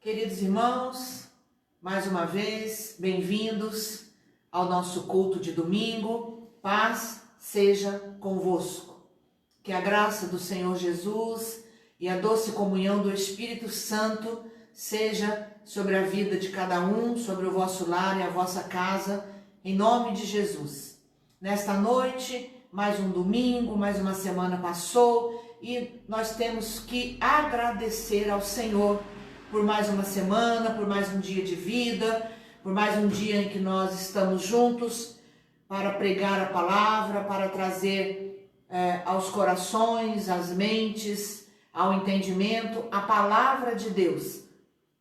Queridos irmãos, mais uma vez, bem-vindos ao nosso culto de domingo. Paz seja convosco. Que a graça do Senhor Jesus e a doce comunhão do Espírito Santo seja sobre a vida de cada um, sobre o vosso lar e a vossa casa, em nome de Jesus. Nesta noite, mais um domingo, mais uma semana passou e nós temos que agradecer ao Senhor por mais uma semana, por mais um dia de vida, por mais um dia em que nós estamos juntos para pregar a palavra, para trazer aos corações, às mentes, ao entendimento, a palavra de Deus.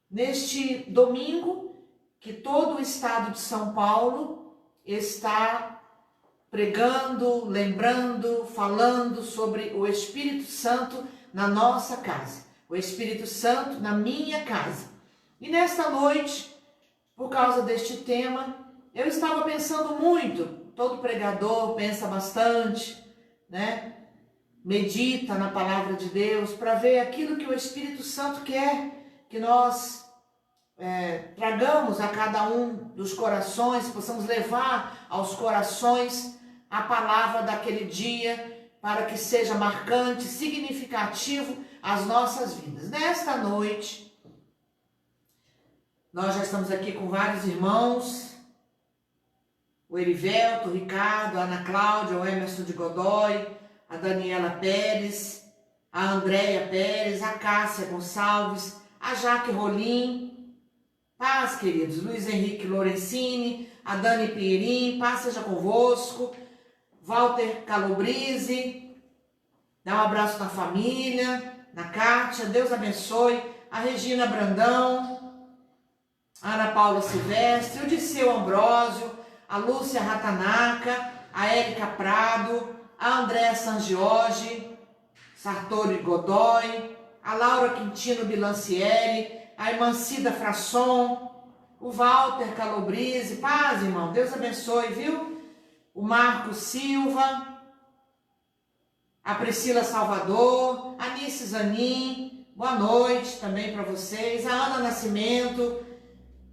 Neste domingo, que todo o estado de São Paulo está pregando, lembrando, falando sobre o Espírito Santo na nossa casa. O Espírito Santo na minha casa. E nesta noite, por causa deste tema, eu estava pensando muito. Todo pregador pensa bastante, né? Medita na palavra de Deus para ver aquilo que o Espírito Santo quer que nós tragamos a cada um dos corações, possamos levar aos corações a palavra daquele dia para que seja marcante, significativo as nossas vidas. Nesta noite, nós já estamos aqui com vários irmãos, o Erivelto, o Ricardo, a Ana Cláudia, o Emerson de Godoy, a Daniela Pérez, a Andréia Pérez, a Cássia Gonçalves, a Jaque Rolim, paz, queridos, Luiz Henrique Lorenzini, a Dani Pierin, paz seja convosco, Walter Calobrisi, dá um abraço na família, na Kátia, Deus abençoe, a Regina Brandão, a Ana Paula Silvestre, o Disseu Ambrósio, a Lúcia Ratanaka, a Érica Prado, a Andréa Sangiorgi, Sartori Godoy, a Laura Quintino Bilancieri, a Emancida Frasson, o Walter Calobrisi, paz, irmão, Deus abençoe, viu? O Marcos Silva, a Priscila Salvador, a Nice Zanin, boa noite também para vocês, a Ana Nascimento,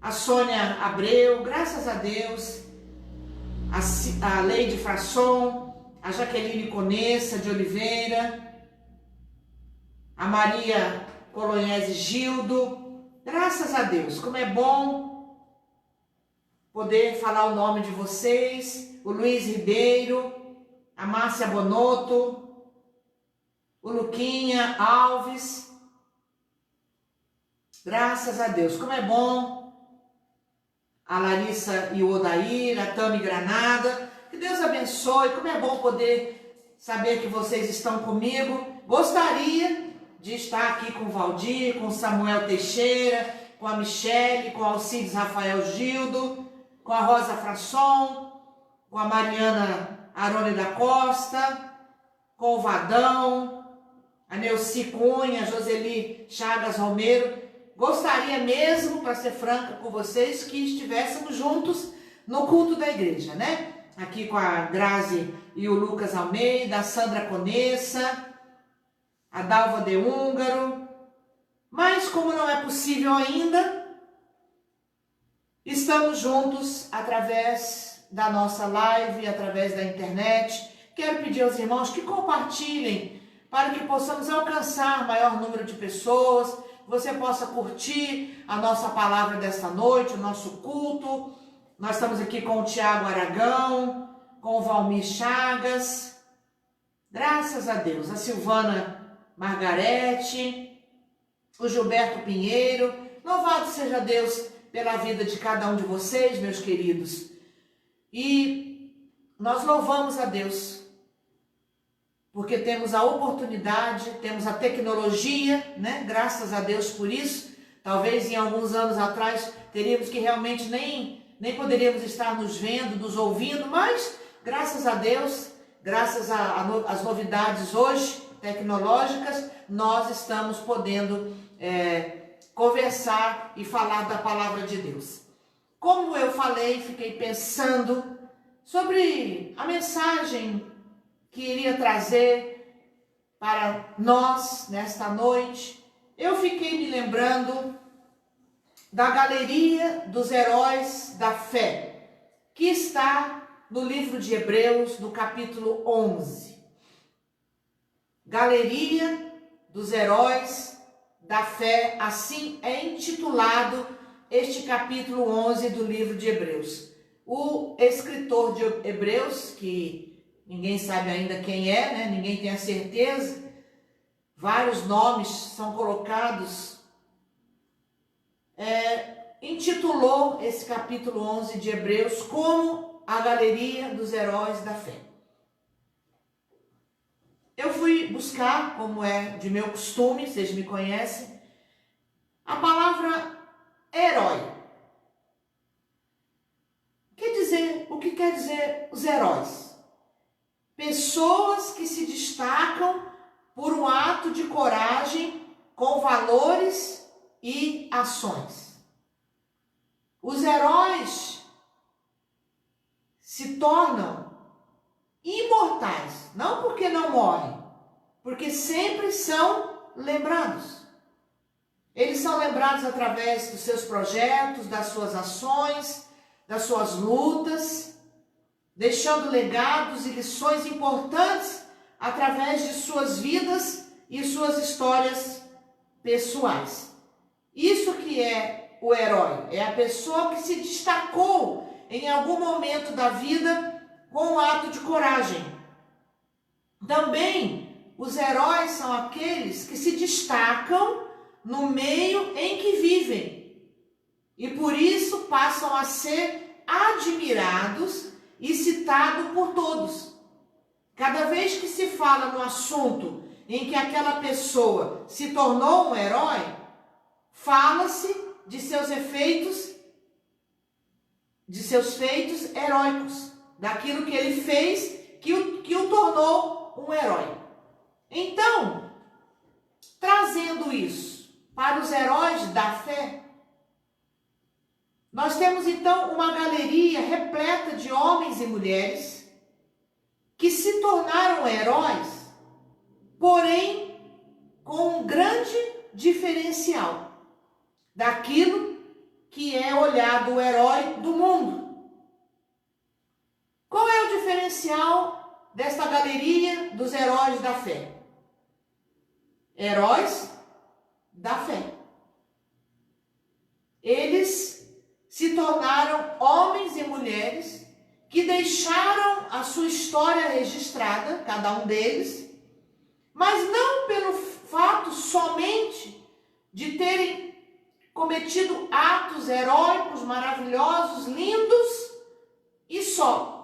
a Sônia Abreu, graças a Deus, a Leide Frasson, a Jaqueline Conessa de Oliveira, a Maria Colonhese Gildo, graças a Deus, como é bom poder falar o nome de vocês, o Luiz Ribeiro, a Márcia Bonotto, o Luquinha Alves, graças a Deus, como é bom, a Larissa e o Odair, a Tami Granada, que Deus abençoe, como é bom poder saber que vocês estão comigo. Gostaria de estar aqui com o Valdir, com o Samuel Teixeira, com a Michele, com o Alcides Rafael Gildo, com a Rosa Frasson, com a Mariana Arone da Costa, com o Vadão, a Neuci Cunha, a Joseli Chagas Romero. Gostaria mesmo, para ser franca com vocês, que estivéssemos juntos no culto da igreja, né? Aqui com a Grazi e o Lucas Almeida, a Sandra Conessa, a Dalva de Húngaro. Mas como não é possível ainda, estamos juntos através da nossa live, através da internet. Quero pedir aos irmãos que compartilhem para que possamos alcançar maior número de pessoas, você possa curtir a nossa palavra desta noite, o nosso culto. Nós estamos aqui com o Tiago Aragão, com o Valmir Chagas, graças a Deus, a Silvana Margarete, o Gilberto Pinheiro. Louvado seja Deus pela vida de cada um de vocês, meus queridos. E nós louvamos a Deus porque temos a oportunidade, temos a tecnologia, né? Graças a Deus por isso. Talvez em alguns anos atrás teríamos que realmente nem poderíamos estar nos vendo, nos ouvindo, mas graças a Deus, graças às novidades hoje tecnológicas, nós estamos podendo conversar e falar da palavra de Deus. Como eu falei, fiquei pensando sobre a mensagem que iria trazer para nós nesta noite. Eu fiquei me lembrando da galeria dos heróis da fé, que está no livro de Hebreus, no capítulo 11. Galeria dos heróis da fé, assim é intitulado este capítulo 11 do livro de Hebreus. O escritor de Hebreus, que ninguém sabe ainda quem é, né? Ninguém tem a certeza, vários nomes são colocados, intitulou esse capítulo 11 de Hebreus como a galeria dos heróis da fé. Eu fui buscar, como é de meu costume, vocês me conhecem, a palavra herói. O que quer dizer os heróis? Pessoas que se destacam por um ato de coragem com valores e ações. Os heróis se tornam imortais, não porque não morrem, porque sempre são lembrados. Eles são lembrados através dos seus projetos, das suas ações, das suas lutas, deixando legados e lições importantes através de suas vidas e suas histórias pessoais. Isso que é o herói, é a pessoa que se destacou em algum momento da vida com um ato de coragem. Também os heróis são aqueles que se destacam no meio em que vivem e por isso passam a ser admirados e citados por todos. Cada vez que se fala no assunto em que aquela pessoa se tornou um herói, fala-se de seus feitos heróicos, daquilo que ele fez que o tornou um herói. Então, trazendo isso para os heróis da fé, nós temos então uma galeria repleta de homens e mulheres que se tornaram heróis, porém com um grande diferencial daquilo que é olhado o herói do mundo. Qual é o diferencial desta galeria dos heróis da fé? Heróis da fé. Eles se tornaram homens e mulheres que deixaram a sua história registrada, cada um deles, mas não pelo fato somente de terem cometido atos heróicos, maravilhosos, lindos e só.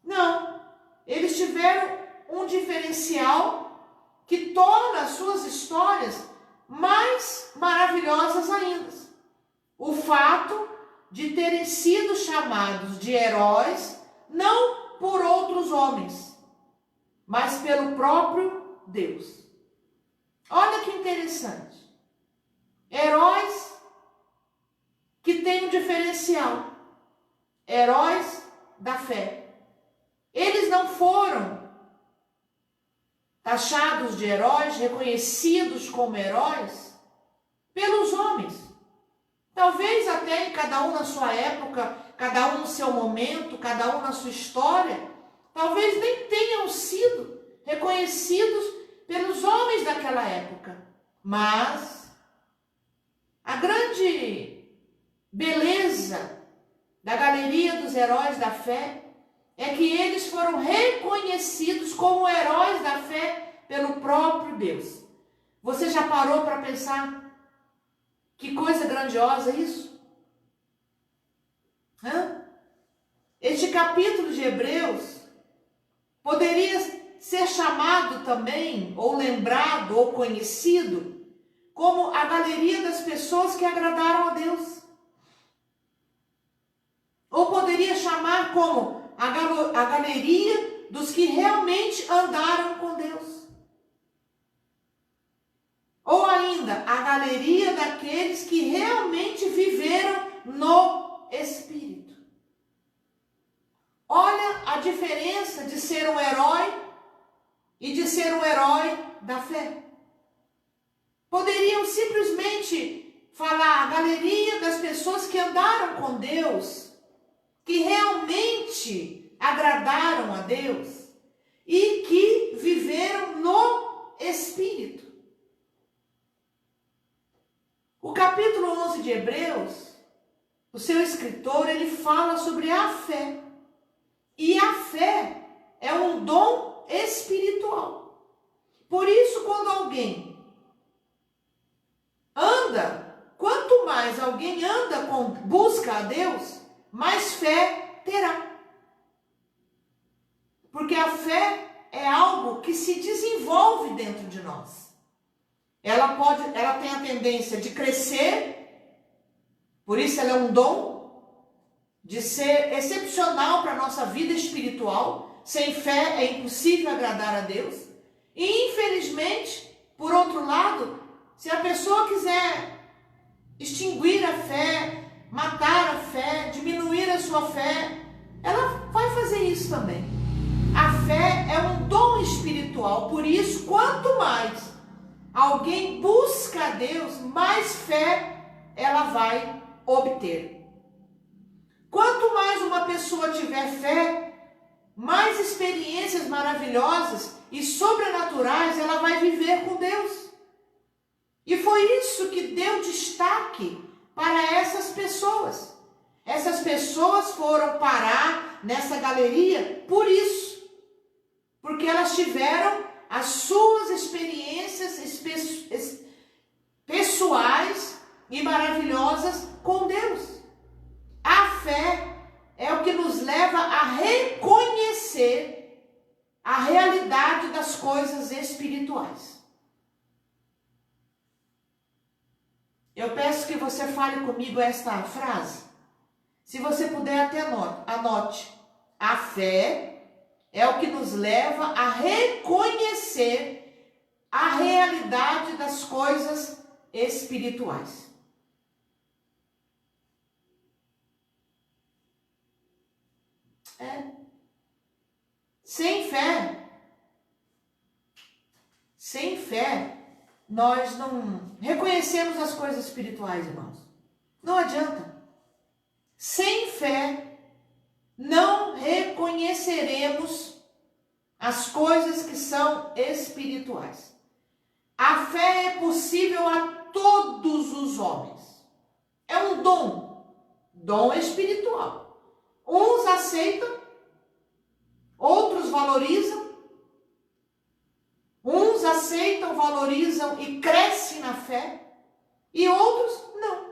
Não, eles tiveram um diferencial que torna as suas histórias mais maravilhosas ainda. O fato de terem sido chamados de heróis, não por outros homens, mas pelo próprio Deus. Olha que interessante. Heróis que têm um diferencial. Heróis da fé. Eles não foram taxados de heróis, reconhecidos como heróis pelos homens. Talvez até cada um na sua época, cada um no seu momento, cada um na sua história, talvez nem tenham sido reconhecidos pelos homens daquela época. Mas a grande beleza da galeria dos heróis da fé é que eles foram reconhecidos como heróis da fé pelo próprio Deus. Você já parou para pensar? Que coisa grandiosa isso? Este capítulo de Hebreus poderia ser chamado também, ou lembrado, ou conhecido, como a galeria das pessoas que agradaram a Deus. Ou poderia chamar como a galeria dos que realmente andaram com Deus. Ou ainda, a galeria daqueles que realmente viveram no Espírito. Olha a diferença de ser um herói e de ser um herói da fé. Poderiam simplesmente falar a galeria das andaram com Deus, que realmente agradaram a Deus e que viveram no Espírito. O capítulo 11 de Hebreus, o seu escritor, ele fala sobre a fé. E a fé é um dom espiritual. Por isso, quando alguém anda, quanto mais alguém anda com busca a Deus, mais fé terá. Porque a fé é algo que se desenvolve dentro de nós. Ela tem a tendência de crescer, por isso ela é um dom, de ser excepcional para a nossa vida espiritual. Sem fé é impossível agradar a Deus. E infelizmente, por outro lado, se a pessoa quiser extinguir a fé, matar a fé, diminuir a sua fé, ela vai fazer isso também. A fé é um dom espiritual, por isso, quanto mais alguém busca a Deus, mais fé ela vai obter. Quanto mais uma pessoa tiver fé, mais experiências maravilhosas e sobrenaturais ela vai viver com Deus. E foi isso que deu destaque para essas pessoas. Essas pessoas foram parar nessa galeria por isso. Porque elas tiveram as suas experiências pessoais e maravilhosas com Deus. A fé é o que nos leva a reconhecer a realidade das coisas espirituais. Eu peço que você fale comigo esta frase. Se você puder, até anote. A fé é o que nos leva a reconhecer a realidade das coisas espirituais. Sem fé, nós não reconhecemos as coisas espirituais, irmãos. Não adianta. Sem fé, não reconheceremos as coisas que são espirituais. A fé é possível a todos os homens. É um dom espiritual. Uns aceitam, outros valorizam. Uns aceitam, valorizam e crescem na fé, e outros não.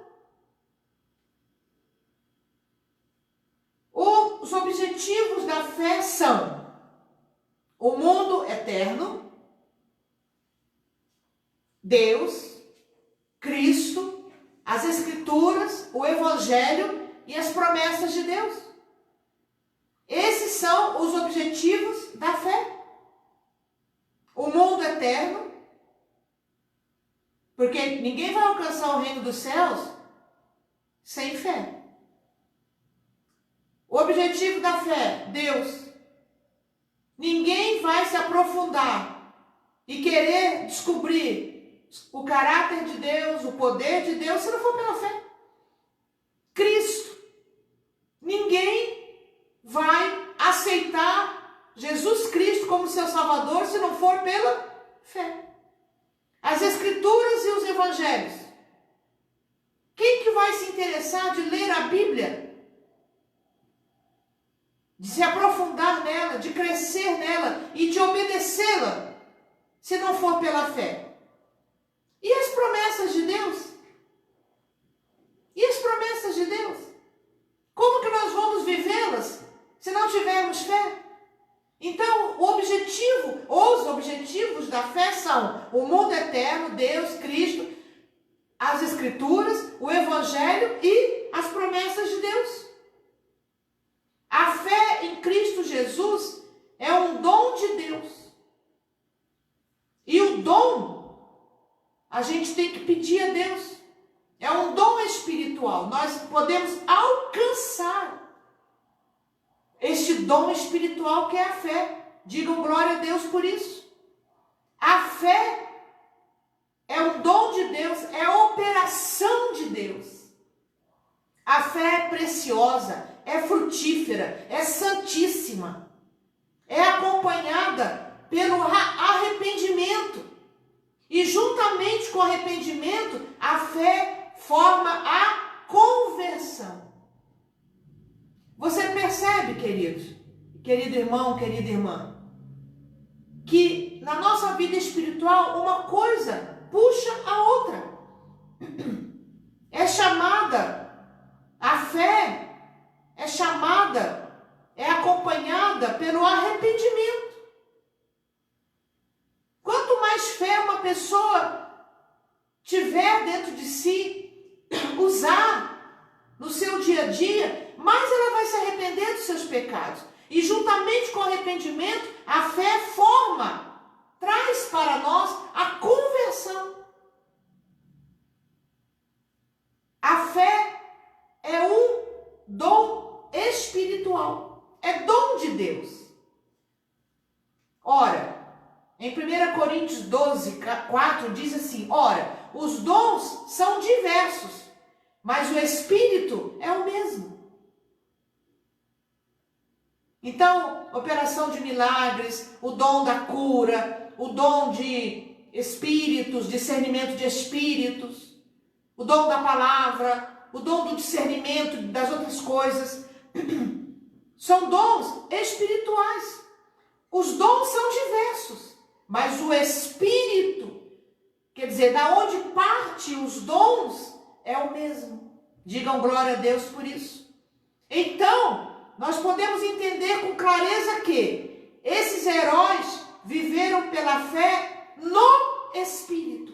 Os objetivos da fé são o mundo eterno, Deus, Cristo, as Escrituras, o Evangelho e as promessas de Deus. Esses são os objetivos da fé. O mundo eterno, porque ninguém vai alcançar o reino dos céus sem fé. O objetivo da fé, Deus. Ninguém vai se aprofundar e querer descobrir o caráter de Deus, o poder de Deus, se não for pela fé. Cristo. Ninguém vai aceitar Jesus Cristo como seu Salvador se não for pela fé. As Escrituras e os Evangelhos. Quem que vai se interessar de ler a Bíblia? De se aprofundar nela, de crescer nela e de obedecê-la, se não for pela fé? E as promessas de Deus? E as promessas de Deus? Como que nós vamos vivê-las se não tivermos fé? Então, os objetivos da fé são o mundo eterno, Deus, Cristo, as Escrituras, o Evangelho e as promessas de Deus. A fé em Cristo Jesus é um dom de Deus. E o dom, a gente tem que pedir a Deus. É um dom espiritual. Nós podemos alcançar este dom espiritual que é a fé. Digam glória a Deus por isso. A fé é um dom de Deus, é a operação de Deus. A fé é preciosa, é frutífera, é santíssima. É acompanhada pelo arrependimento. E juntamente com o arrependimento, a fé forma a conversão. Você percebe, queridos, querido irmão, querida irmã, que na nossa vida espiritual uma coisa puxa a outra. É chamada, a fé é chamada, é acompanhada pelo arrependimento. Quanto mais fé uma pessoa tiver dentro de si, usar no seu dia a dia, mais ela vai se arrepender dos seus pecados. E juntamente com o arrependimento, a fé traz para nós a conversão. A fé é um dom espiritual, é dom de Deus. Ora, em 1 Coríntios 12, 4 diz assim, ora, os dons são diversos, mas o Espírito é o mesmo. Então, operação de milagres, o dom da cura, o dom de espíritos, discernimento de espíritos, o dom da palavra, o dom do discernimento das outras coisas, são dons espirituais. Os dons são diversos, mas o Espírito, quer dizer, da onde parte os dons, é o mesmo. Digam glória a Deus por isso. Então, nós podemos entender com clareza que esses heróis viveram pela fé no Espírito.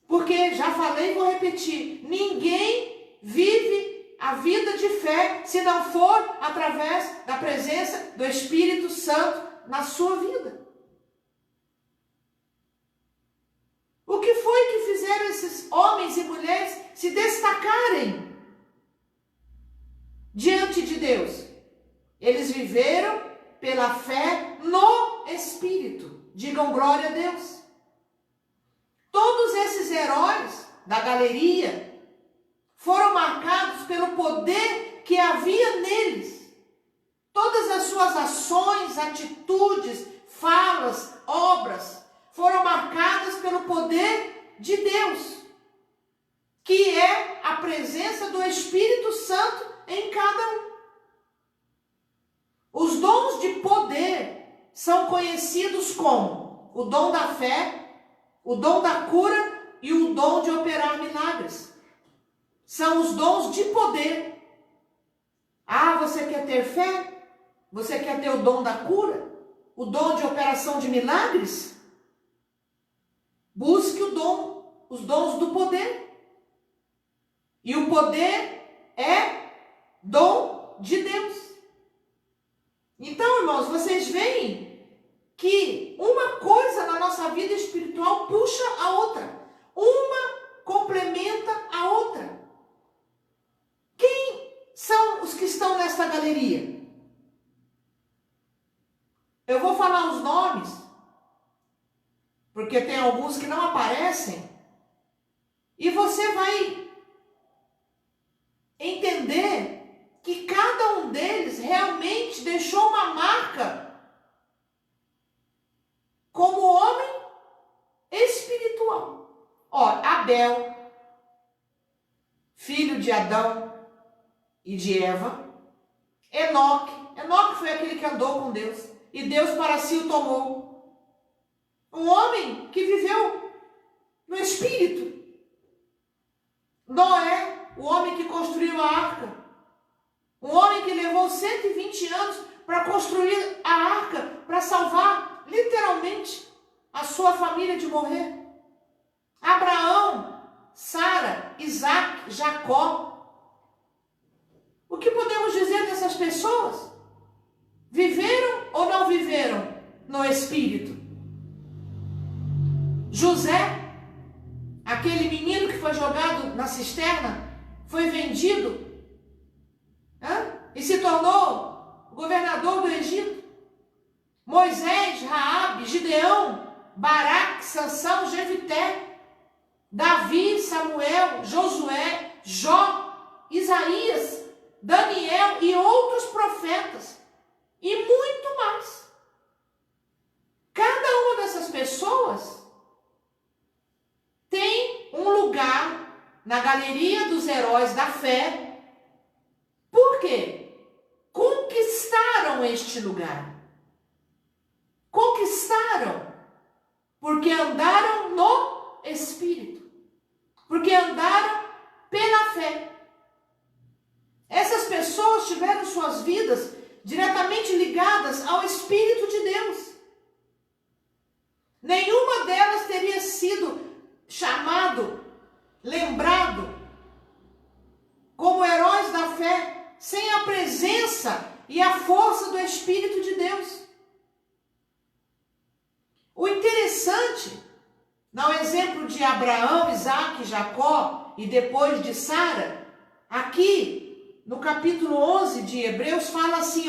Porque, já falei e vou repetir, ninguém vive a vida de fé se não for através da presença do Espírito Santo na sua vida. O que foi que fizeram esses homens e mulheres se destacarem diante de Deus? Eles viveram pela fé no Espírito. Digam glória a Deus. Todos esses heróis da galeria foram marcados pelo poder que havia neles. Todas as suas ações, atitudes, falas, obras foram marcadas pelo poder de Deus, que é a presença do Espírito Santo em cada um. Os dons de poder são conhecidos como o dom da fé, o dom da cura e o dom de operar milagres. São os dons de poder. Ah, você quer ter fé? Você quer ter o dom da cura? O dom de operação de milagres? Busque os dons do poder. E o poder é dom de Deus. Então, irmãos, vocês veem que uma coisa na nossa vida espiritual puxa a outra. Uma complementa a outra. Quem são os que estão nesta galeria? Eu vou falar os nomes, porque tem alguns que não aparecem, e você vai entender que cada um deles realmente deixou uma marca como homem espiritual. Ó, Abel, filho de Adão e de Eva. Enoque foi aquele que andou com Deus, e Deus para si o tomou. Um homem que viveu no Espírito. Noé, o homem que construiu a arca. Um homem que levou 120 anos para construir a arca, para salvar, literalmente, a sua família de morrer. Abraão, Sara, Isaac, Jacó. O que podemos dizer dessas pessoas? Viveram ou não viveram no Espírito? José, aquele menino que foi jogado na cisterna, foi vendido e se tornou governador do Egito. Moisés, Raabe, Gideão, Baraque, Sansão, Jefité, Davi, Samuel, Josué, Jó, Isaías, Daniel e outros profetas, e muito mais. Cada uma dessas pessoas tem um lugar na galeria dos heróis da fé. Por quê? Conquistaram este lugar. Conquistaram porque andaram no Espírito, porque andaram pela fé. Essas pessoas tiveram suas vidas diretamente ligadas ao Espírito de Deus. Nenhuma delas teria sido chamado, lembrado como heróis da fé sem a presença e a força do Espírito de Deus. O interessante, no exemplo de Abraão, Isaque, Jacó e depois de Sara, aqui no capítulo 11 de Hebreus fala assim,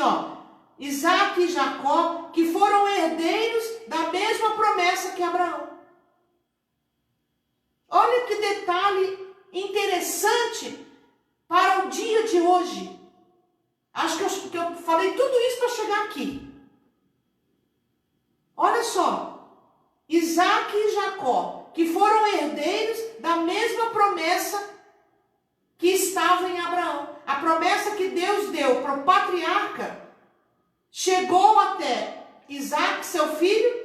Isaque e Jacó, que foram herdeiros da mesma promessa que Abraão. Olha que detalhe interessante para o dia de hoje. Acho que eu falei tudo isso para chegar aqui. Olha só, Isaque e Jacó, que foram herdeiros da mesma promessa que estava em Abraão. A promessa que Deus deu para o patriarca chegou até Isaque, seu filho,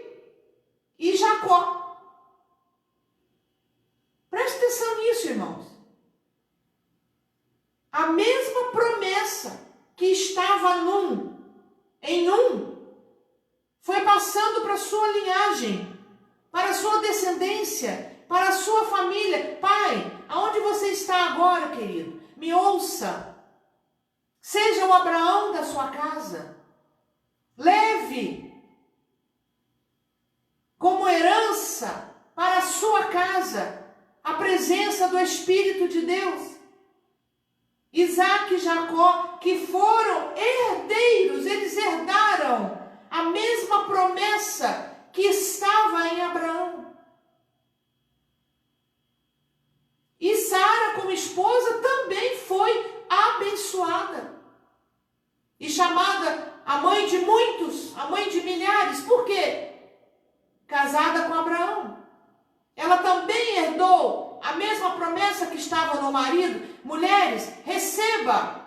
e Jacó. Preste atenção nisso, irmãos. A mesma promessa que estava em um, foi passando para a sua linhagem, para a sua descendência, para a sua família. Pai, aonde você está agora, querido? Me ouça. Seja o Abraão da sua casa. Leve como herança para a sua casa a presença do Espírito de Deus. Isaque e Jacó, que foram herdeiros, eles herdaram a mesma promessa que estava em Abraão. E Sara, como esposa, também foi abençoada e chamada a mãe de muitos, a mãe de milhares. Por quê? Casada com Abraão. Ela também herdou a mesma promessa que estava no marido. Mulheres, receba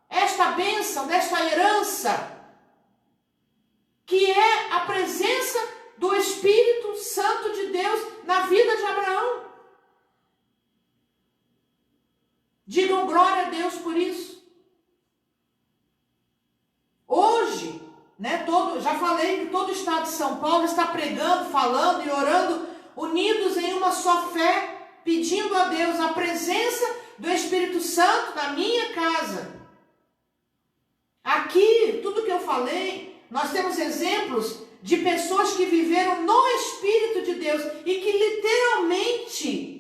esta bênção, desta herança, que é a presença do Espírito Santo de Deus na vida de Abraão. Digam glória a Deus por isso. Hoje, já falei que todo o estado de São Paulo está pregando, falando e orando, unidos em uma só fé, pedindo a Deus a presença do Espírito Santo na minha casa. Aqui, tudo que eu falei, nós temos exemplos de pessoas que viveram no Espírito de Deus e que literalmente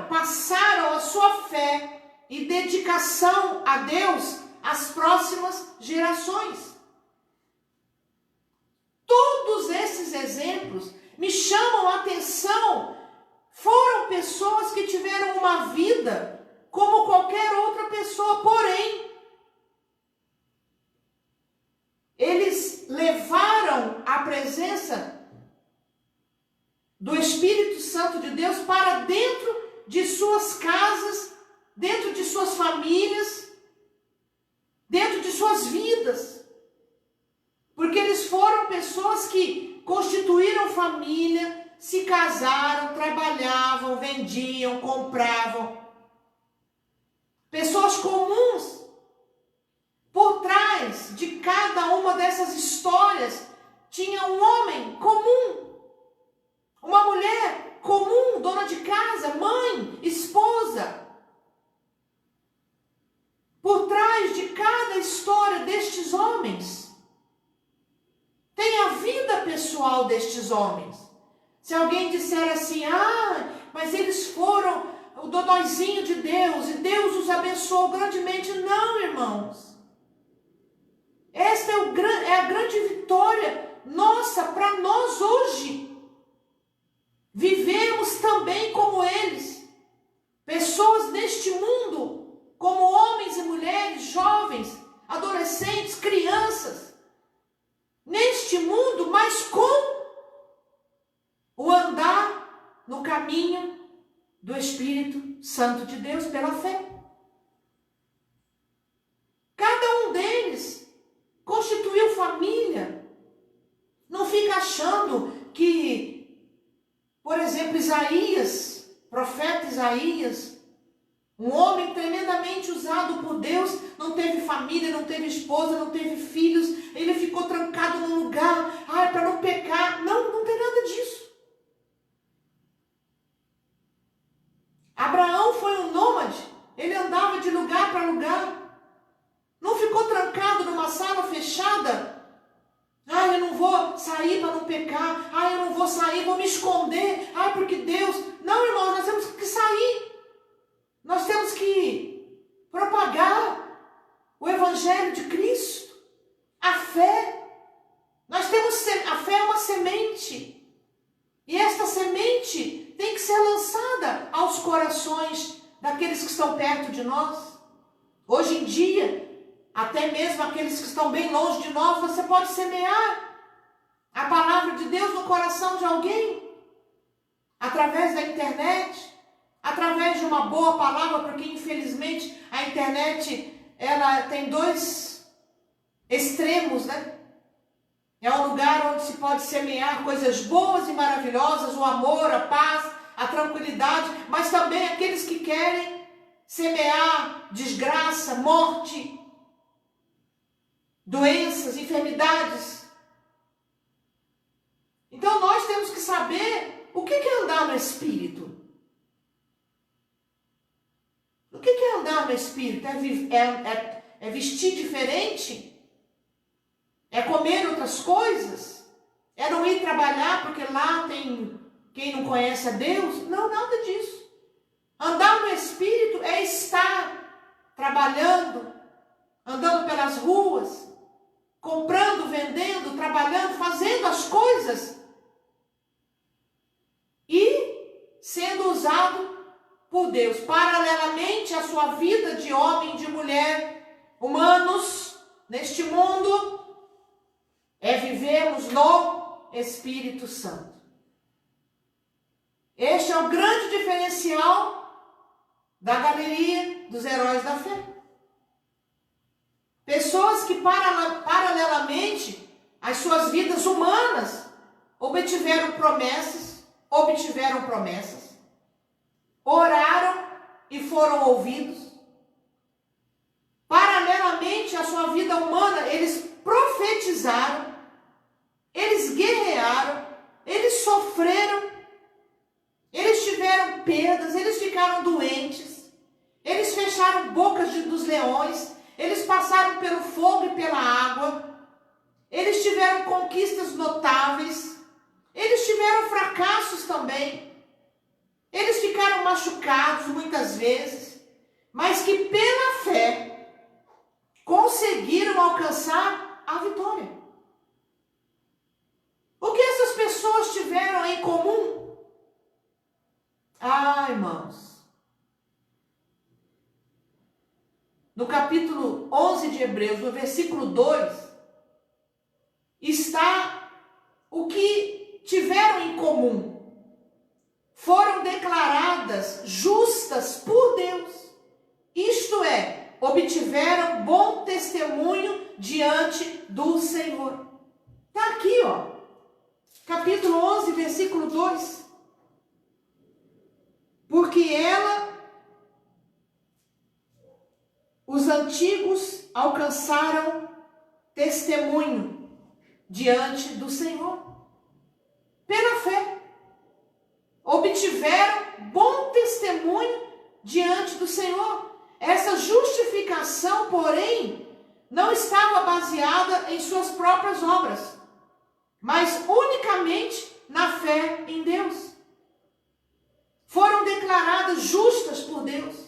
passaram a sua fé e dedicação a Deus às próximas gerações. Todos esses exemplos me chamam a atenção. Foram pessoas que tiveram uma vida como qualquer outra pessoa, porém, eles levaram a presença do Espírito Santo de Deus para dentro de suas casas, dentro de suas famílias, dentro de suas vidas. Porque eles foram pessoas que constituíram família, se casaram, trabalhavam, vendiam, compravam. Pessoas comuns. Por trás de cada uma dessas histórias tinha um homem comum, uma mulher comum, dona de casa, mãe, esposa. Por trás de cada história destes homens tem a vida pessoal destes homens. Se alguém disser assim, mas eles foram o dodóizinho de Deus e Deus os abençoou grandemente. Não, irmãos. Esta é a grande vitória nossa para nós hoje. Vivemos também como eles. neste mundo como homens e mulheres, jovens, adolescentes, crianças, neste mundo, mas com o andar no caminho do Espírito Santo de Deus pela fé. Cada um deles constituiu família. Não fica achando que, por exemplo, Isaías, profeta Isaías, um homem tremendamente usado por Deus, não teve família, não teve esposa, não teve filhos, ele ficou trancado num lugar, para não pecar. Não, não tem nada disso. Abraão foi um nômade, ele andava de lugar para lugar. Não ficou trancado numa sala fechada. Eu não vou sair para não pecar. Eu não vou sair, vou me esconder. Porque Deus... Não, irmãos, nós temos que sair. Nós temos que propagar o Evangelho de Cristo. A fé. A fé é uma semente. E esta semente tem que ser lançada aos corações daqueles que estão perto de nós. Hoje em dia, até mesmo aqueles que estão bem longe de nós, você pode semear a palavra de Deus no coração de alguém, através da internet, através de uma boa palavra, porque infelizmente a internet, ela tem dois extremos, né? É um lugar onde se pode semear coisas boas e maravilhosas, o amor, a paz, a tranquilidade, mas também aqueles que querem semear desgraça, morte, doenças, enfermidades. Então nós temos que saber o que é andar no Espírito. O que é andar no Espírito? É vestir diferente? É comer outras coisas? É não ir trabalhar porque lá tem quem não conhece a Deus? Não, nada disso. Andar no Espírito é estar trabalhando, andando pelas ruas, comprando, vendendo, trabalhando, fazendo as coisas e sendo usado por Deus, paralelamente à sua vida de homem e de mulher humanos neste mundo, vivemos no Espírito Santo. Este é o grande diferencial da galeria dos heróis da fé. Pessoas que paralelamente às suas vidas humanas obtiveram promessas, oraram e foram ouvidos. Paralelamente à sua vida humana, eles profetizaram, eles guerrearam, eles sofreram, eles tiveram perdas, eles ficaram doentes, eles fecharam bocas dos leões, eles passaram pelo fogo e pela água, eles tiveram conquistas notáveis, eles tiveram fracassos também, eles ficaram machucados muitas vezes, mas que pela fé conseguiram alcançar a vitória. O que essas pessoas tiveram em comum? Irmãos, no capítulo 11 de Hebreus, no versículo 2, está o que tiveram em comum. Foram declaradas justas por Deus. Isto é, obtiveram bom testemunho diante do Senhor. Está aqui, capítulo 11, versículo 2. Porque os antigos alcançaram testemunho diante do Senhor. Pela fé. Obtiveram bom testemunho diante do Senhor. Essa justificação, porém, não estava baseada em suas próprias obras, mas unicamente na fé em Deus. Foram declaradas justas por Deus.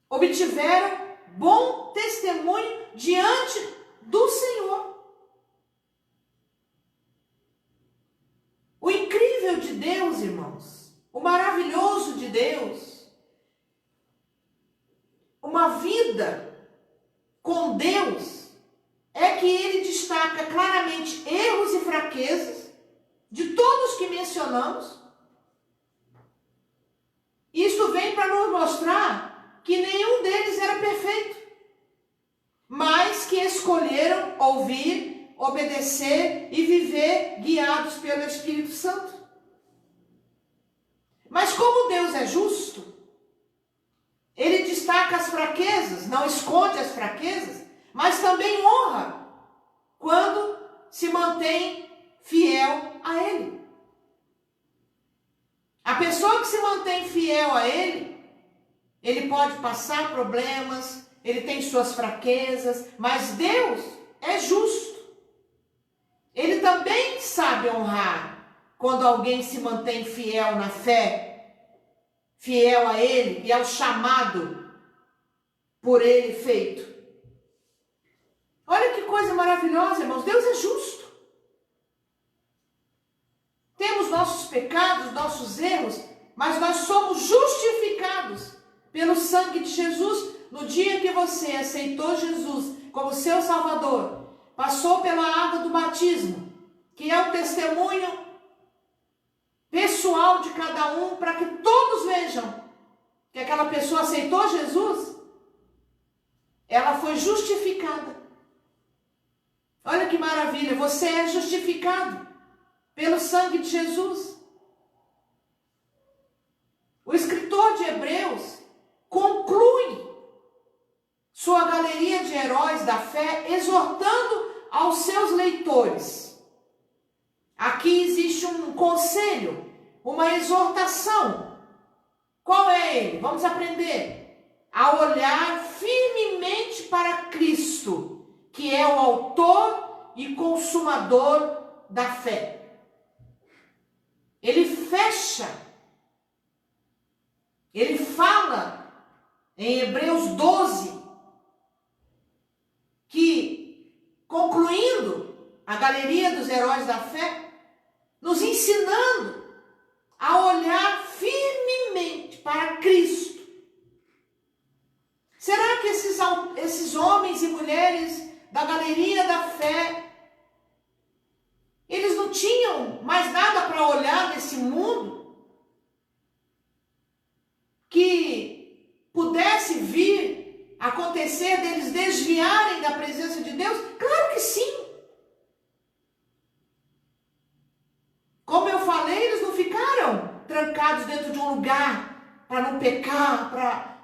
Obtiveram bom testemunho diante do Senhor. O incrível de Deus, irmãos, o maravilhoso de Deus, uma vida com Deus, é que ele destaca claramente erros e fraquezas de todos que mencionamos. Isso vem para nos mostrar que nenhum deles era perfeito, mas que escolheram ouvir, obedecer e viver guiados pelo Espírito Santo. Mas como Deus é justo, ele destaca as fraquezas, não esconde as fraquezas, mas também honra quando se mantém fiel a ele. A pessoa que se mantém fiel a ele pode passar problemas, ele tem suas fraquezas, mas Deus é justo. Ele também sabe honrar quando alguém se mantém fiel na fé, fiel a ele e ao chamado por ele feito. Olha que coisa maravilhosa, irmãos. Deus é justo. Temos nossos pecados, nossos erros, mas nós somos justificados pelo sangue de Jesus. No dia que você aceitou Jesus como seu Salvador, passou pela água do batismo, que é o testemunho pessoal de cada um, para que todos vejam que aquela pessoa aceitou Jesus, ela foi justificada. Olha que maravilha, você é justificado pelo sangue de Jesus. O escritor de Hebreus conclui sua galeria de heróis da fé, exortando aos seus leitores. Aqui existe um conselho, uma exortação. Qual é ele? Vamos aprender. A olhar firmemente para Cristo, que é o autor e consumador da fé. Ele fecha, ele fala em Hebreus 12, que, concluindo a galeria dos heróis da fé, nos ensinando a olhar firmemente para Cristo. Será que esses homens e mulheres da galeria da fé, eles não tinham mais nada para olhar nesse mundo que pudesse vir acontecer deles desviarem da presença de Deus? Claro que sim. Como eu falei, eles não ficaram trancados dentro de um lugar para não pecar,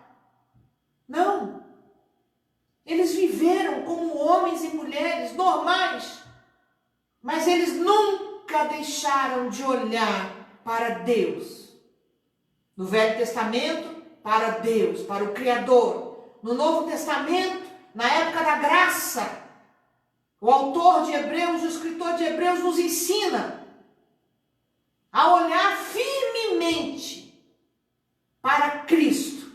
Não. Eles viveram como homens e mulheres normais, mas eles nunca deixaram de olhar para Deus. No Velho Testamento, para Deus, para o Criador. No Novo Testamento, na época da graça, o autor de Hebreus, o escritor de Hebreus nos ensina a olhar firmemente para Cristo,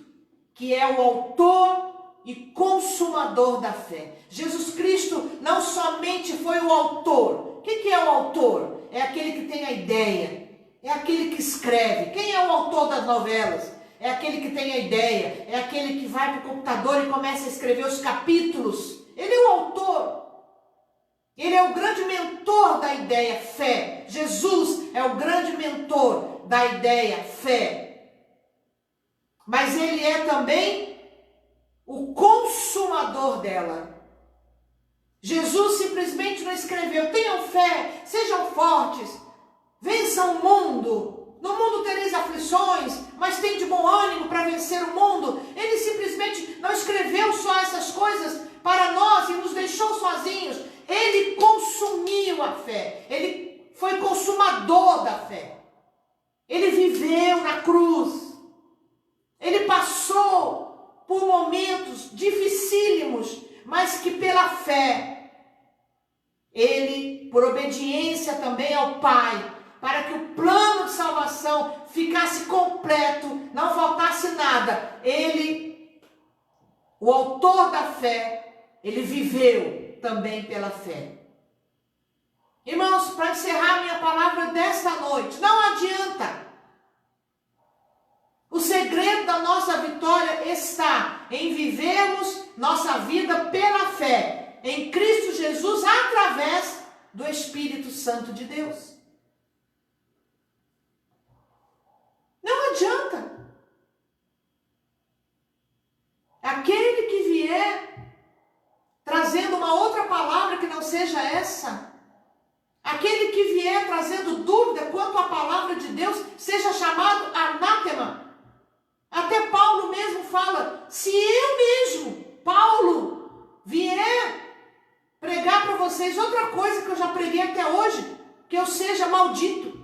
que é o autor e consumador da fé. Jesus Cristo não somente foi o autor. O que é o autor? É aquele que tem a ideia, é aquele que escreve. Quem é o autor das novelas? É aquele que tem a ideia, é aquele que vai para o computador e começa a escrever os capítulos. Ele é o autor. Ele é o grande mentor da ideia fé. Jesus é o grande mentor da ideia fé. Mas ele é também o consumador dela. Jesus simplesmente não escreveu: tenham fé, sejam fortes, vençam o mundo. No mundo tereis aflições, mas tem de bom ânimo para vencer o mundo. Ele simplesmente não escreveu só essas coisas para nós e nos deixou sozinhos. Ele consumiu a fé. Ele foi consumador da fé. Ele viveu na cruz. Ele passou por momentos dificílimos, mas que pela fé, ele, por obediência também ao Pai, para que o plano de salvação ficasse completo, não faltasse nada, ele, o autor da fé, ele viveu também pela fé. Irmãos, para encerrar minha palavra desta noite, não adianta está em vivermos nossa vida pela fé em Cristo Jesus através do Espírito Santo de Deus. Não adianta. Aquele que vier trazendo uma outra palavra que não seja essa, aquele que vier trazendo dúvida quanto à palavra de Deus, seja chamado anátema. Até Paulo mesmo fala, se eu mesmo, Paulo, vier pregar para vocês outra coisa que eu já preguei até hoje, que eu seja maldito.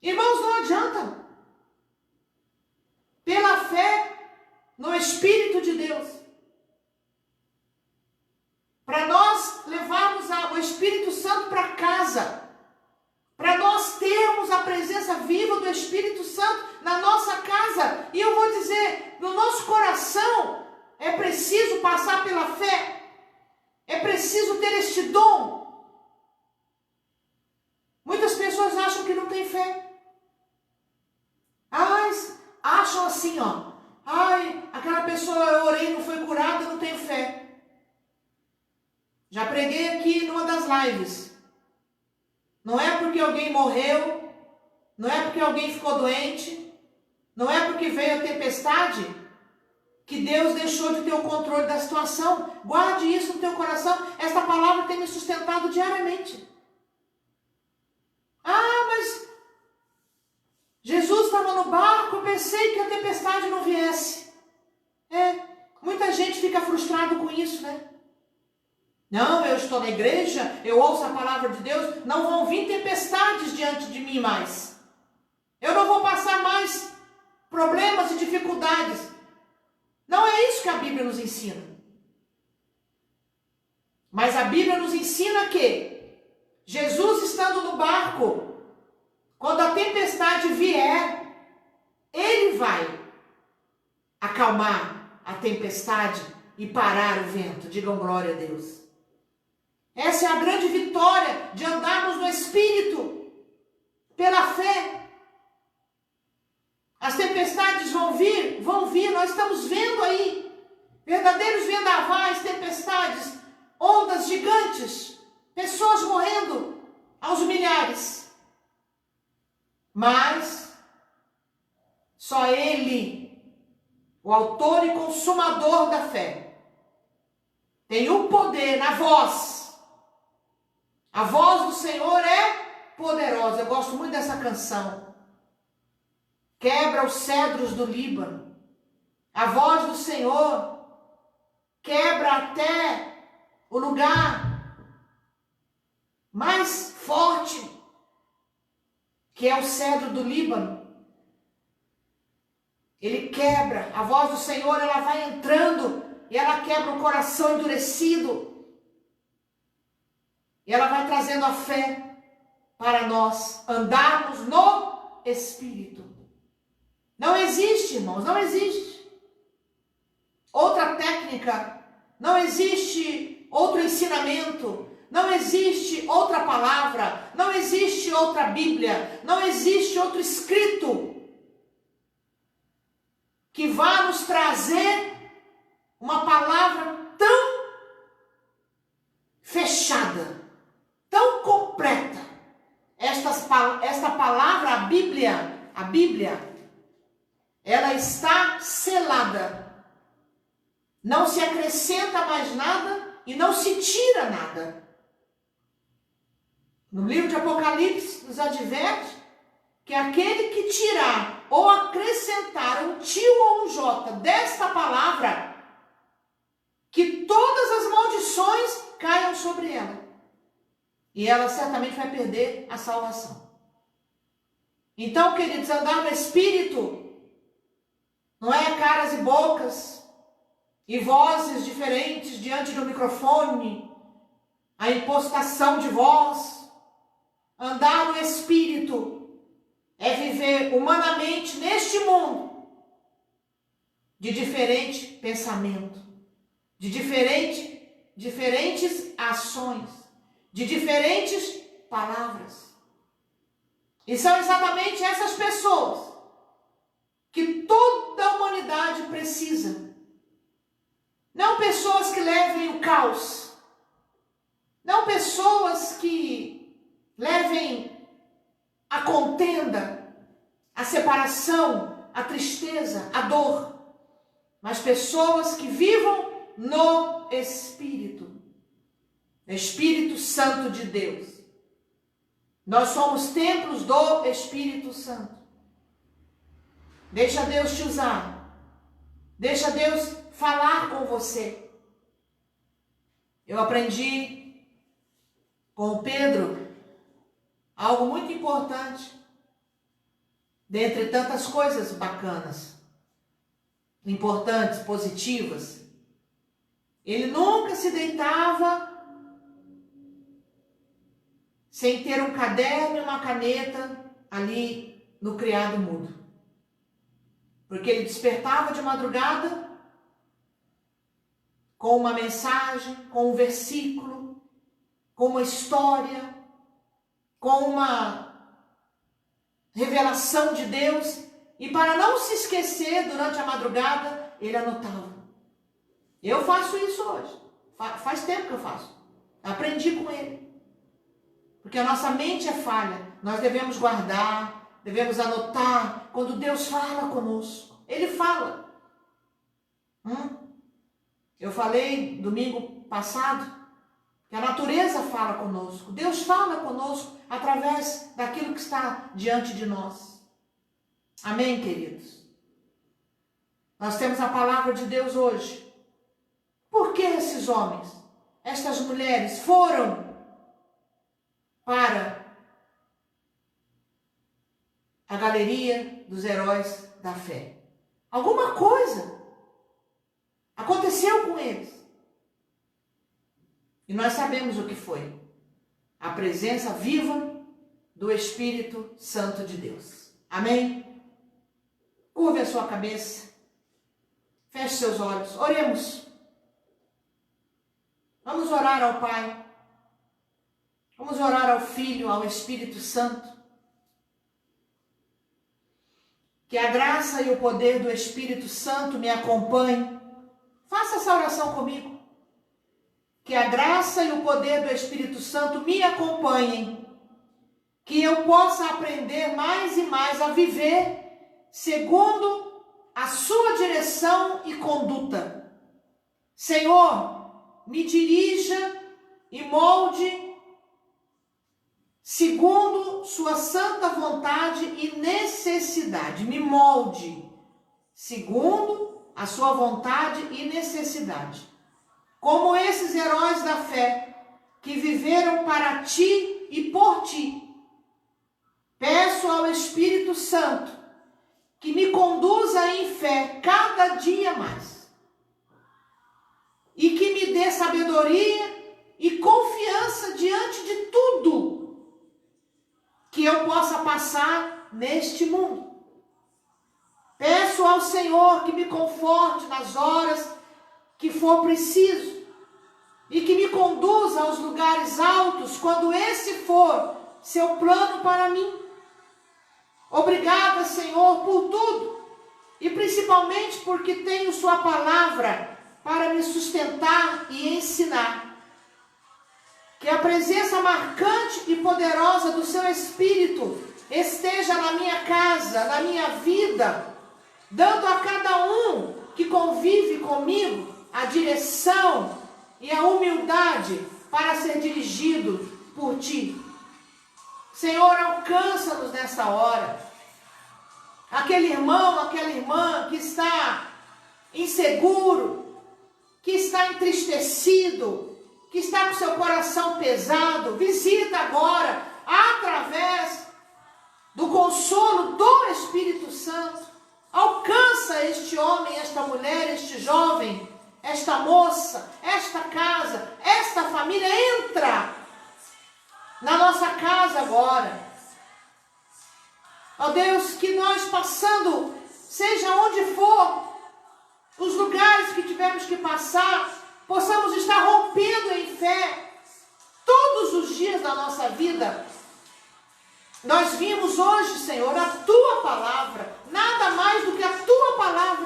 Irmãos, não adianta. Pela fé no Espírito de Deus, para nós levarmos o Espírito Santo para casa, para nós termos a presença viva do Espírito Santo na nossa casa. E eu vou dizer, no nosso coração é preciso passar pela fé, é preciso ter este dom. Muitas pessoas acham que não tem fé. Acham assim, ó. Aquela pessoa eu orei, não foi curada, não tenho fé. Já preguei aqui numa das lives. Não é porque alguém morreu, não é porque alguém ficou doente, não é porque veio a tempestade, que Deus deixou de ter o controle da situação. Guarde isso no teu coração. Esta palavra tem me sustentado diariamente. Mas Jesus estava no barco, eu pensei que a tempestade não viesse. Muita gente fica frustrado com isso, né? Não, eu estou na igreja, eu ouço a palavra de Deus, não vão vir tempestades diante de mim mais. Eu não vou passar mais problemas e dificuldades. Não é isso que a Bíblia nos ensina. Mas a Bíblia nos ensina que Jesus estando no barco, quando a tempestade vier, Ele vai acalmar a tempestade e parar o vento. Digam glória a Deus. Essa é a grande vitória de andarmos no Espírito, pela fé. As tempestades vão vir, nós estamos vendo aí, verdadeiros vendavais, tempestades, ondas gigantes, pessoas morrendo aos milhares. Mas só Ele, o autor e consumador da fé, tem o poder na voz. A voz do Senhor é poderosa. Eu gosto muito dessa canção. Quebra os cedros do Líbano. A voz do Senhor quebra até o lugar mais forte, que é o cedro do Líbano. Ele quebra. A voz do Senhor, ela vai entrando e ela quebra o coração endurecido. E ela vai trazendo a fé para nós andarmos no Espírito. Não existe, irmãos, não existe outra técnica, não existe outro ensinamento, não existe outra palavra, não existe outra Bíblia, não existe outro escrito que vá nos trazer uma palavra tão fechada, tão completa. Esta palavra, a Bíblia, ela está selada. Não se acrescenta mais nada e não se tira nada. No livro de Apocalipse nos adverte que aquele que tirar ou acrescentar um tio ou um jota desta palavra, que todas as maldições caiam sobre ela. E ela certamente vai perder a salvação. Então, queridos, andar no Espírito não é caras e bocas e vozes diferentes diante do microfone, a impostação de voz. Andar no Espírito é viver humanamente neste mundo de diferente pensamento, de diferentes ações, de diferentes palavras. E são exatamente essas pessoas que toda toda a humanidade precisa. Não pessoas que levem o caos. Não pessoas que levem a contenda, a separação, a tristeza, a dor. Mas pessoas que vivam no Espírito. Espírito Santo de Deus. Nós somos templos do Espírito Santo. Deixa Deus te usar. Deixa Deus falar com você. Eu aprendi com o Pedro algo muito importante. Dentre tantas coisas bacanas, importantes, positivas. Ele nunca se deitava sem ter um caderno e uma caneta ali no criado mudo. Porque ele despertava de madrugada com uma mensagem, com um versículo, com uma história, com uma revelação de Deus. E para não se esquecer durante a madrugada, ele anotava. Eu faço isso hoje. Faz tempo que eu faço. Aprendi com ele. Porque a nossa mente é falha. Nós devemos guardar, devemos anotar. Quando Deus fala conosco, Ele fala. Eu falei domingo passado que a natureza fala conosco. Deus fala conosco através daquilo que está diante de nós. Amém, queridos? Nós temos a palavra de Deus hoje. Por que esses homens, estas mulheres foram para a galeria dos heróis da fé? Alguma coisa aconteceu com eles. E nós sabemos o que foi. A presença viva do Espírito Santo de Deus. Amém? Curve a sua cabeça. Feche seus olhos. Oremos. Vamos orar ao Pai. Vamos orar ao Filho, ao Espírito Santo. Que a graça e o poder do Espírito Santo me acompanhem. Faça essa oração comigo. Que a graça e o poder do Espírito Santo me acompanhem. Que eu possa aprender mais e mais a viver segundo a sua direção e conduta. Senhor, me dirija e molde segundo sua santa vontade e necessidade. Me molde segundo a sua vontade e necessidade. Como esses heróis da fé que viveram para ti e por ti. Peço ao Espírito Santo que me conduza em fé cada dia mais. E que me dê sabedoria e confiança diante de tudo que eu possa passar neste mundo. Peço ao Senhor que me conforte nas horas que for preciso e que me conduza aos lugares altos quando esse for seu plano para mim. Obrigada, Senhor, por tudo e principalmente porque tenho sua palavra para me sustentar e ensinar. Que a presença marcante e poderosa do seu Espírito esteja na minha casa, na minha vida, dando a cada um que convive comigo a direção e a humildade para ser dirigido por ti. Senhor, alcança-nos nessa hora. Aquele irmão, aquela irmã que está inseguro, que está entristecido, que está com seu coração pesado, visita agora, através do consolo do Espírito Santo. Alcança este homem, esta mulher, este jovem, esta moça, esta casa, esta família. Entra na nossa casa agora. Ó Deus, que nós passando, seja onde for, os lugares que tivermos que passar, possamos estar rompendo em fé todos os dias da nossa vida. Nós vimos hoje, Senhor, a Tua palavra, nada mais do que a Tua palavra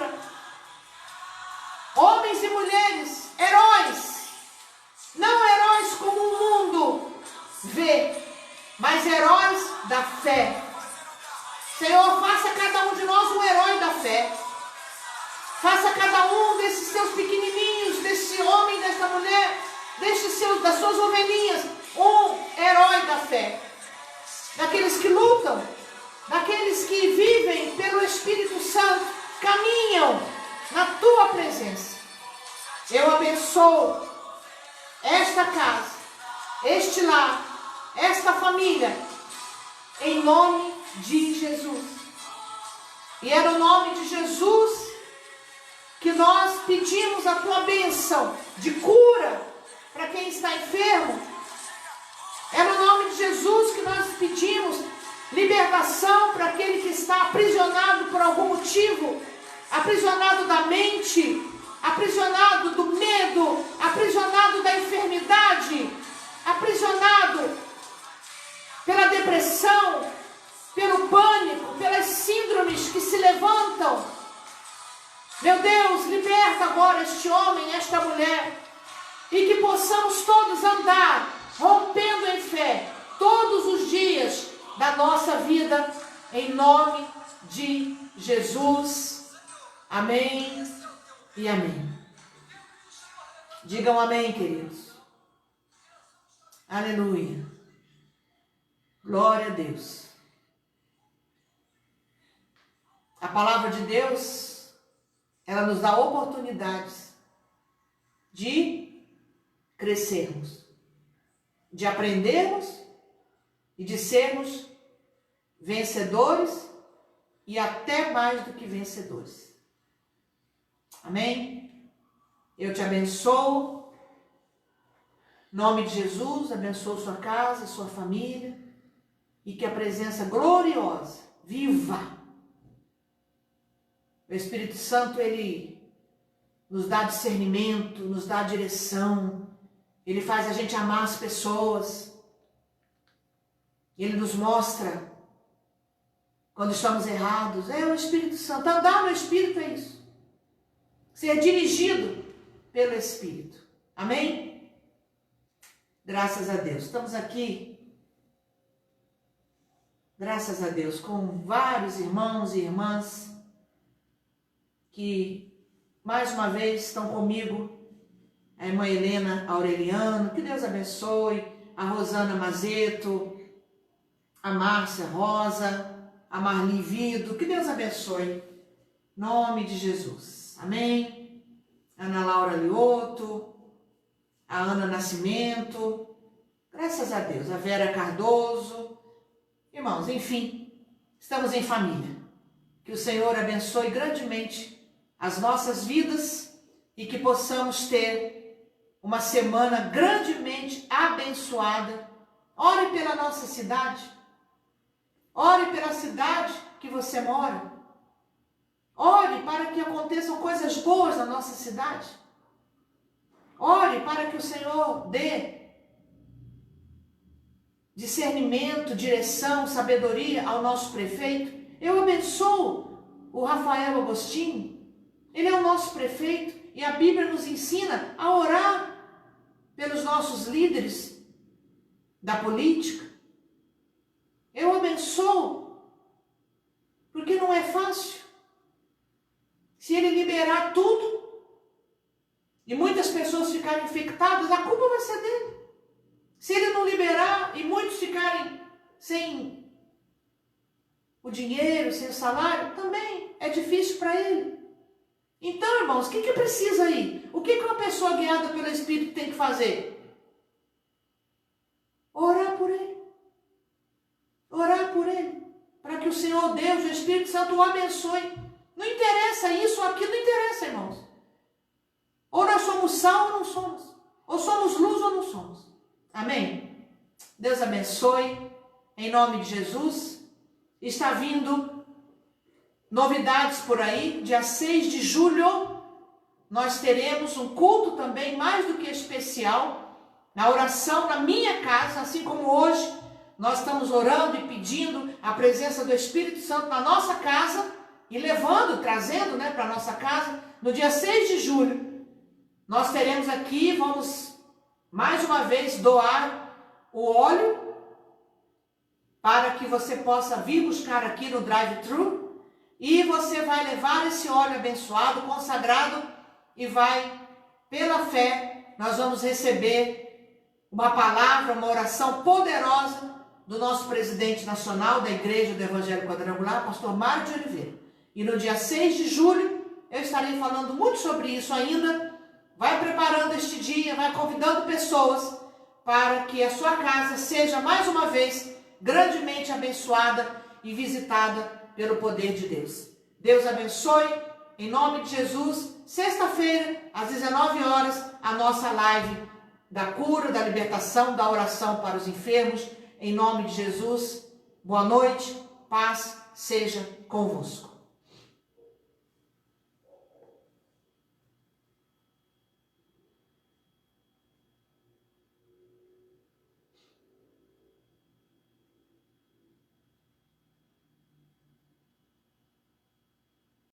Senhor, faça cada um de nós um herói da fé. Faça cada um desses teus pequenininhos, desse homem, dessa mulher, das suas ovelhinhas, um herói da fé. Daqueles que lutam, daqueles que vivem pelo Espírito Santo, caminham na tua presença. Eu abençoo esta casa, este lar, esta família, em nome de Jesus. E é no nome de Jesus que nós pedimos a tua bênção de cura para quem está enfermo. É no nome de Jesus que nós pedimos libertação para aquele que está aprisionado por algum motivo, aprisionado da mente, aprisionado do medo, aprisionado da enfermidade, aprisionado pela depressão, pelo pânico, pelas síndromes que se levantam. Meu Deus, liberta agora este homem, esta mulher, e que possamos todos andar rompendo em fé todos os dias da nossa vida, em nome de Jesus. Amém e amém. Digam amém, queridos. Aleluia. Glória a Deus. A palavra de Deus, ela nos dá oportunidades de crescermos, de aprendermos e de sermos vencedores e até mais do que vencedores. Amém? Eu te abençoo. Em nome de Jesus, abençoo sua casa, sua família, e que a presença gloriosa, viva, o Espírito Santo, ele nos dá discernimento, nos dá direção, ele faz a gente amar as pessoas, ele nos mostra quando estamos errados. É o Espírito Santo. Andar no Espírito é isso. Ser dirigido pelo Espírito. Amém? Graças a Deus. Estamos aqui, graças a Deus, com vários irmãos e irmãs que mais uma vez estão comigo. A irmã Helena Aureliano, que Deus abençoe. A Rosana Mazeto, a Márcia Rosa, a Marli Vido, que Deus abençoe. Em nome de Jesus. Amém. Ana Laura Lioto, a Ana Nascimento, graças a Deus. A Vera Cardoso. Irmãos, enfim, estamos em família. Que o Senhor abençoe grandemente as nossas vidas e que possamos ter uma semana grandemente abençoada. Ore pela nossa cidade. Ore pela cidade que você mora. Ore para que aconteçam coisas boas na nossa cidade. Ore para que o Senhor dê discernimento, direção, sabedoria ao nosso prefeito. Eu abençoo o Rafael Agostinho. Ele é o nosso prefeito e a Bíblia nos ensina a orar pelos nossos líderes da política. Eu abençoo, porque não é fácil. Se ele liberar tudo e muitas pessoas ficarem infectadas, a culpa vai ser dele. Se ele não liberar e muitos ficarem sem o dinheiro, sem o salário, também é difícil para ele. Então, irmãos, o que precisa aí? O que uma pessoa guiada pelo Espírito tem que fazer? Orar por ele. Orar por ele. Para que o Senhor Deus, o Espírito Santo, o abençoe. Não interessa isso ou aquilo, não interessa, irmãos. Ou nós somos sal ou não somos. Ou somos luz ou não somos. Amém? Deus abençoe. Em nome de Jesus. Está vindo novidades por aí. Dia 6 de julho, nós teremos um culto também mais do que especial. Na oração na minha casa, assim como hoje, nós estamos orando e pedindo a presença do Espírito Santo na nossa casa e trazendo para a nossa casa. No dia 6 de julho, nós teremos aqui, vamos mais uma vez doar o óleo para que você possa vir buscar aqui no drive-thru e você vai levar esse óleo abençoado, consagrado e vai, pela fé, nós vamos receber uma palavra, uma oração poderosa do nosso presidente nacional da Igreja do Evangelho Quadrangular, pastor Mário de Oliveira. E no dia 6 de julho, eu estarei falando muito sobre isso ainda. Vai preparando este dia, vai convidando pessoas para que a sua casa seja mais uma vez grandemente abençoada e visitada pelo poder de Deus. Deus abençoe, em nome de Jesus. Sexta-feira, às 19 horas, a nossa live da cura, da libertação, da oração para os enfermos. Em nome de Jesus, boa noite, paz seja convosco.